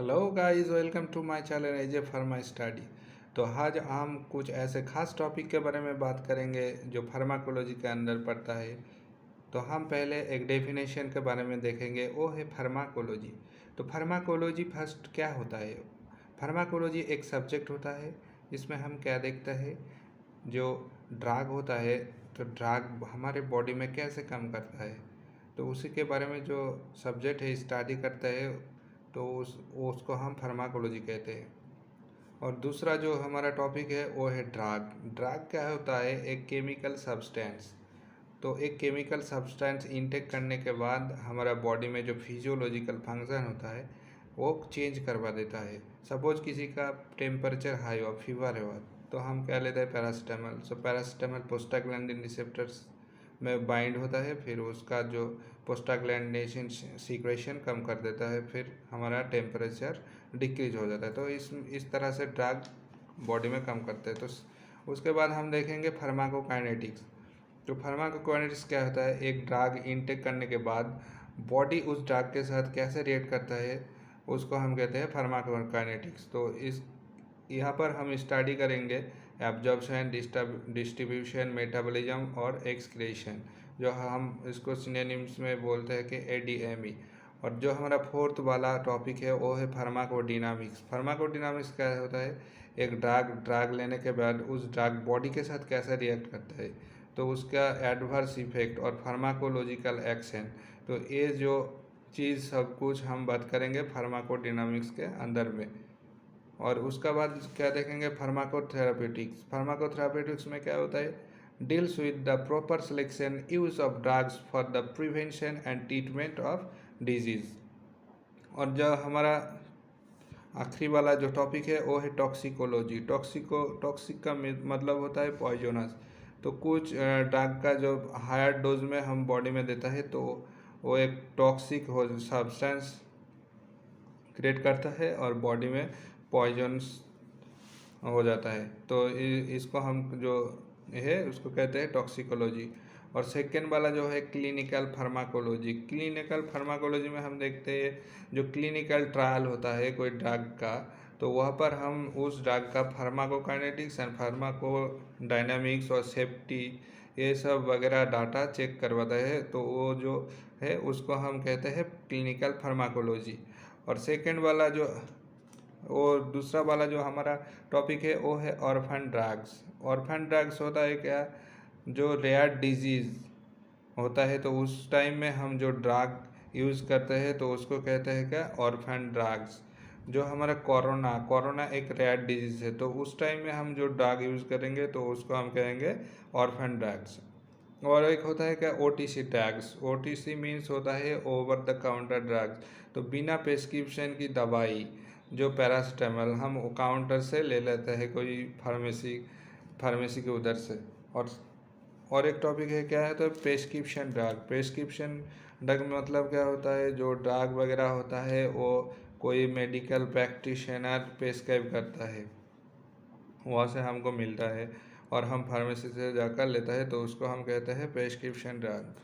Hello guys, welcome to my channel AJ pharma study. तो आज हम कुछ ऐसे खास टॉपिक के बारे में बात करेंगे जो फार्माकोलॉजी के अंदर पड़ता है। तो हम पहले एक डेफिनेशन के बारे में देखेंगे, वो है फार्माकोलॉजी। तो फार्माकोलॉजी फर्स्ट क्या होता है? फार्माकोलॉजी एक सब्जेक्ट होता है जिसमें हम क्या देखते हैं, जो ड्रग होता है तो ड्रग हमारे बॉडी में कैसे काम करता है, तो उसी के बारे में जो सब्जेक्ट है स्टडी करता है, तो उसको हम फार्माकोलॉजी कहते हैं। और दूसरा जो हमारा टॉपिक है वो है ड्रग। ड्रग क्या होता है? एक केमिकल सब्सटेंस। तो एक केमिकल सब्सटेंस इनटेक करने के बाद हमारा बॉडी में जो फिजियोलॉजिकल फंक्शन होता है वो चेंज करवा देता है। सपोज किसी का टेम्परेचर हाई हो, फीवर हो, तो हम क्या लेते हैं? पैरासीटामोल। सो पैरासीटामोल प्रोस्टाग्लैंडिन रिसेप्टर्स में बाइंड होता है, फिर उसका जो प्रोस्टाग्लैंडिनेशन सीक्रेशन कम कर देता है, फिर हमारा टेम्परेचर डिक्रीज हो जाता है। तो इस तरह से ड्रग बॉडी में कम करते हैं। तो उसके बाद हम देखेंगे फार्माकोकाइनेटिक्स। तो फार्माकोकाइनेटिक्स क्या होता है? एक ड्रग इनटेक करने के बाद बॉडी उस ड्रग के साथ कैसे रिएक्ट करता है, उसको हम कहते हैं फार्माकोकाइनेटिक्स। तो इस यहाँ पर हम स्टडी करेंगे एब्जॉर्प्शन, डिस्ट्रीब्यूशन, मेटाबॉलिज्म और एक्सक्रीशन, जो हम इसको सिनोनिम्स में बोलते हैं कि ADME। और जो हमारा फोर्थ वाला टॉपिक है वो है फार्माकोडायनामिक्स। फार्माकोडायनामिक्स क्या होता है? एक ड्रग लेने के बाद उस ड्रग बॉडी के साथ कैसे रिएक्ट करता है, तो उसका एडवर्स इफेक्ट और फार्माकोलॉजिकल एक्शन। तो ये जो चीज़ सब कुछ हम बात करेंगे फार्माकोडायनामिक्स के अंदर में। और उसका बाद क्या देखेंगे? फार्माकोथेरापेटिक्स। फार्माकोथेरापेटिक्स में क्या होता है? Deals with the proper selection use of drugs for the prevention and treatment of disease. और जो हमारा आखिरी वाला जो टॉपिक है वो है टॉक्सिकोलॉजी। टॉक्सिक का मतलब होता है पॉइजनस। तो कुछ ड्रग का जो हायर डोज में हम बॉडी में देता है तो वो एक टॉक्सिक हो सब्सटेंस क्रिएट करता है और बॉडी में पॉइजनस हो जाता है। तो इसको हम जो है उसको कहते हैं टॉक्सिकोलॉजी। और सेकेंड वाला जो है क्लिनिकल फार्माकोलॉजी। क्लिनिकल फार्माकोलॉजी में हम देखते हैं जो क्लिनिकल ट्रायल होता है कोई ड्रग का, तो वहाँ पर हम उस ड्रग का फार्माकोकाइनेटिक्स एंड फार्माकोडायनामिक्स और सेफ्टी ये सब वगैरह डाटा चेक करवाता है। तो वो जो है उसको हम कहते हैं क्लिनिकल फार्माकोलॉजी। और सेकेंड वाला जो और दूसरा वाला जो हमारा टॉपिक है वो है ऑर्फन ड्रग्स। ऑर्फन ड्रग्स होता है क्या? जो रेयर डिजीज़ होता है तो उस टाइम में हम जो ड्रग यूज़ करते हैं तो उसको कहते हैं क्या? Orphan drugs. जो हमारा कोरोना एक रेयर डिजीज़ है, तो उस टाइम में हम जो ड्रग यूज़ करेंगे तो उसको हम कहेंगे ऑर्फन ड्रग्स। और एक होता है क्या? OTC drugs. OTC मीन्स होता है ओवर द काउंटर ड्रग्स। तो बिना प्रिस्क्रिप्शन की दवाई, जो पैरासीटामोल हम काउंटर से ले लेते हैं कोई फार्मेसी के उधर से। और एक टॉपिक है क्या है? तो प्रेस्क्रिप्शन ड्रग। प्रेस्क्रिप्शन ड्रग मतलब क्या होता है? जो ड्रग वगैरह होता है वो कोई मेडिकल प्रैक्टिशनर प्रेस्क्राइब करता है, वहाँ से हमको मिलता है और हम फार्मेसी से जाकर लेता है, तो उसको हम कहते हैं प्रेस्क्रिप्शन ड्रग।